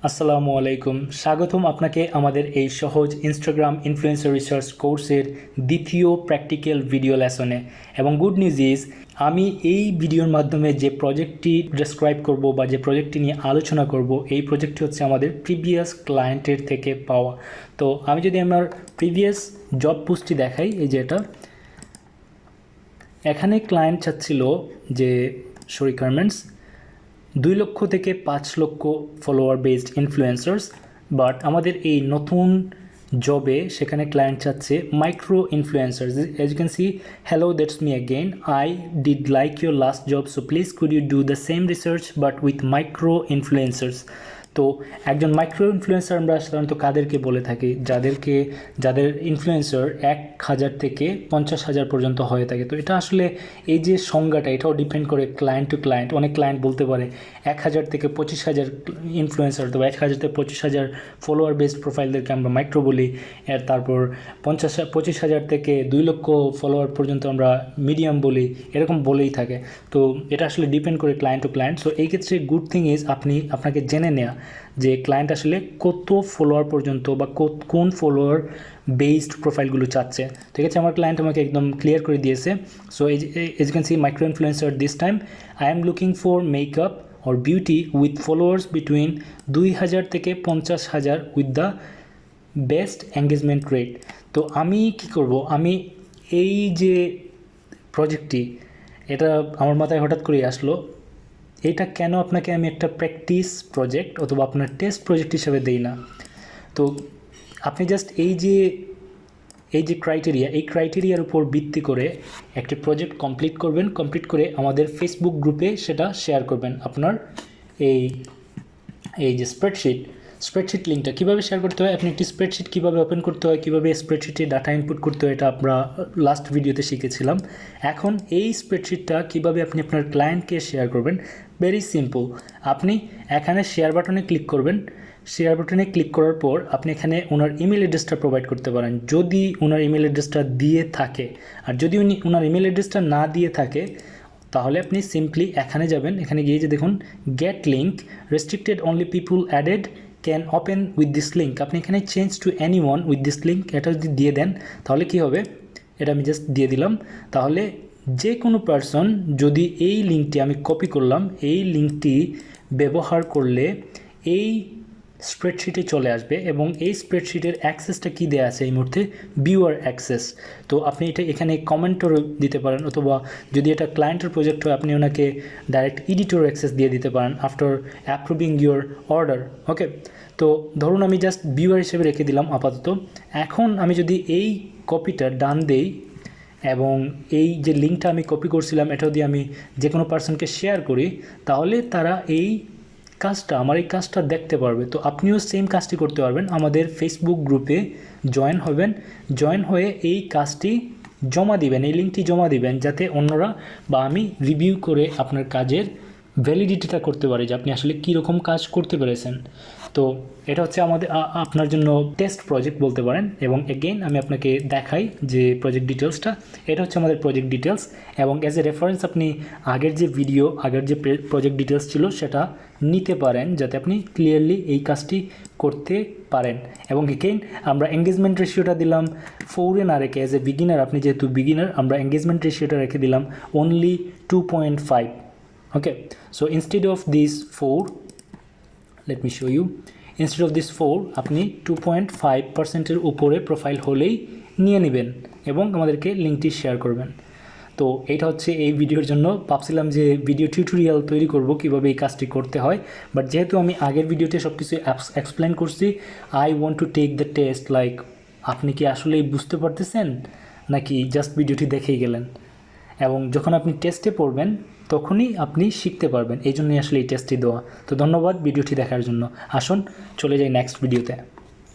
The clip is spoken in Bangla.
আসসালামু আলাইকুম, স্বাগতম আপনাকে আমাদের এই সহজ ইনস্টাগ্রাম ইনফ্লুয়েন্সার রিসার্চ কোর্সের দ্বিতীয় প্র্যাকটিক্যাল ভিডিও লেসনে। এবং গুড নিউজ ইজ, আমি এই ভিডিওর মাধ্যমে যে প্রজেক্টটি ডেসক্রাইব করব বা যে প্রজেক্টটি নিয়ে আলোচনা করব, এই প্রজেক্টটি হচ্ছে আমাদের প্রিভিয়াস ক্লায়েন্টের থেকে পাওয়া। তো আমি যদি আমার প্রিভিয়াস জব পোস্টটি দেখাই, এই যে এখানে ক্লায়েন্ট চাচ্ছিল যে গার্মেন্টস 2 লক্ষ থেকে 5 লক্ষ ফলোয়ার বেসড ইনফ্লুয়েন্সার্স, বাট আমাদের এই নতুন জবে সেখানে ক্লায়েন্ট চাচ্ছে micro influencers. As you can see, hello, that's me again, I did like your last job, so please could you do the same research but with micro influencers. তো একজন মাইক্রো ইনফ্লুয়েন্সার আমরা সাধারণত কাদেরকে বলে থাকি? যাদের ইনফ্লুয়েন্সার 1000 থেকে 50,000 পর্যন্ত হয়ে থাকে। তো এটা আসলে এই যে সংজ্ঞাটা, এটাও ডিপেন্ড করে ক্লায়েন্ট টু ক্লায়েন্ট। অনেক ক্লায়েন্ট বলতে পারে 1000 থেকে 25,000 ইনফ্লুয়েন্সার, তো 1000 থেকে 25,000 ফলোয়ার বেসড প্রোফাইলদেরকে আমরা মাইক্রো বলি। তারপর 25,000 থেকে 2 লক্ষ ফলোয়ার পর্যন্ত আমরা মিডিয়াম বলি, এরকম বলেই থাকে। তো এটা আসলে ডিপেন্ড করে ক্লায়েন্ট টু ক্লায়েন্ট। সো এই ক্ষেত্রে গুড থিং ইজ আপনাকে জেনে নেওয়া যে ক্লায়েন্ট আসলে কত ফলোয়ার পর্যন্ত বা কোন ফলোয়ার বেসড প্রোফাইলগুলো চাচ্ছে। ঠিক আছে, আমার ক্লায়েন্ট আমাকে একদম ক্লিয়ার করে দিয়েছে। So as you can see, micro influencer this time I am looking for makeup or beauty with followers between 2000 থেকে 50,000 with the best engagement rate. তো আমি কি করব, আমি এই যে প্রজেক্টটি, এটা আমার মাথায় হঠাৎ করেই আসলো, এটা কেন আপনাকে আমি একটা প্র্যাকটিস প্রজেক্ট অথবা আপনার টেস্ট প্রজেক্ট হিসেবে দেই না। তো আপনি জাস্ট এই যে ক্রাইটেরিয়ার উপর ভিত্তি করে একটি প্রজেক্ট কমপ্লিট করবেন। কমপ্লিট করে আমাদের ফেসবুক গ্রুপে সেটা শেয়ার করবেন। আপনার এই যে স্প্রেডশিট লিঙ্কটা কীভাবে শেয়ার করতে হয়, আপনি একটি স্প্রেডশিট কীভাবে ওপেন করতে হয়, কীভাবে স্প্রেডশিটে ডাটা ইনপুট করতে হয়, এটা আমরা লাস্ট ভিডিওতে শিখেছিলাম। এখন এই স্প্রেডশিটটা কীভাবে আপনি আপনার ক্লায়েন্টকে শেয়ার করবেন, ভেরি সিম্পল। আপনি এখানে শেয়ার বাটনে ক্লিক করবেন। শেয়ার বাটনে ক্লিক করার পর আপনি এখানে ওনার ইমেল অ্যাড্রেসটা প্রোভাইড করতে পারেন, যদি ওনার ইমেল অ্যাড্রেসটা দিয়ে থাকে। আর যদি ওনার ইমেল অ্যাড্রেসটা না দিয়ে থাকে, তাহলে আপনি সিম্পলি এখানে যাবেন। এখানে গিয়ে যে দেখুন gate link, restricted only people added can open with this link. আপনি এখানে change to anyone with this link, এটা যদি দিয়ে দেন তাহলে কি হবে, এটা আমি জাস্ট দিয়ে দিলাম। তাহলে যে কোনো পারসন যদি এই লিঙ্কটি, আমি কপি করলাম, এই লিঙ্কটি ব্যবহার করলে এই স্প্রেডশিটে চলে আসবে। এবং এই স্প্রেডশিটের অ্যাক্সেসটা কী দেওয়া আছে এই মুহূর্তে, ভিউয়ার অ্যাক্সেস। তো আপনি এটা এখানে কমেন্টও দিতে পারেন, অথবা যদি এটা ক্লায়েন্টের প্রজেক্ট হয় আপনি ওনাকে ডাইরেক্ট এডিটর অ্যাক্সেস দিয়ে দিতে পারেন আফটার অ্যাপ্রুভিং ইউর অর্ডার। ওকে, তো ধরুন আমি জাস্ট ভিউয়ার হিসেবে রেখে দিলাম আপাতত। এখন আমি যদি এই কপিটা ডান দেই এবং এই যে লিঙ্কটা আমি কপি করছিলাম এটাও দিয়ে আমি যে কোনো পার্সনকে শেয়ার করি, তাহলে তারা আমার এই কাজটা দেখতে পারবে। তো আপনিও সেম কাজটি করতে পারবেন। আমাদের ফেসবুক গ্রুপে জয়েন হবেন, জয়েন হয়ে এই কাজটি জমা দিবেন, এই লিঙ্কটি জমা দিবেন, যাতে অন্যরা বা আমি রিভিউ করে আপনার কাজের ভ্যালিডিটিটা করতে পারি যে আপনি আসলে কীরকম কাজ করতে পেরেছেন। তো এটা হচ্ছে আপনার জন্য টেস্ট প্রজেক্ট বলতে পারেন। এবং এগেইন আমি আপনাকে দেখাই যে প্রজেক্ট ডিটেলসটা, এটা হচ্ছে আমাদের প্রজেক্ট ডিটেলস। এবং অ্যাজ এ রেফারেন্স আপনি আগের যে প্রজেক্ট ডিটেলস ছিল সেটা নিতে পারেন, যাতে আপনি ক্লিয়ারলি এই কাজটি করতে পারেন। এবং এগেইন আমরা এঙ্গেজমেন্ট রেশিওটা দিলাম 4 না রেখে, অ্যাজ এ বিগিনার, আপনি যেহেতু বিগিনার, আমরা এঙ্গেজমেন্ট রেশিওটা রেখে দিলাম only 2.5. Okay, so instead of this 4, let me show you, instead of this 4 আপনি 2.5%-এর উপরে প্রোফাইল হলেই নিয়ে নেবেন এবং আমাদেরকে লিঙ্কটি শেয়ার করবেন। তো এটা হচ্ছে এই ভিডিওর জন্য। ভাবছিলাম যে ভিডিও টিউটোরিয়াল তৈরি করব কীভাবে এই কাজটি করতে হয়, বাট যেহেতু আমি আগের ভিডিওতে সব কিছু এক্সপ্লেন করছি, I want to take the test, like আপনি কি আসলেই বুঝতে পারতেছেন নাকি জাস্ট ভিডিওটি দেখেই গেলেন। এবং যখন আপনি টেস্টে পড়বেন তখনই আপনি শিখতে পারবেন, এই জন্যই আসলে এই টেস্টটি দেওয়া। তো ধন্যবাদ ভিডিওটি দেখার জন্য। আসুন চলে যাই নেক্সট ভিডিওতে।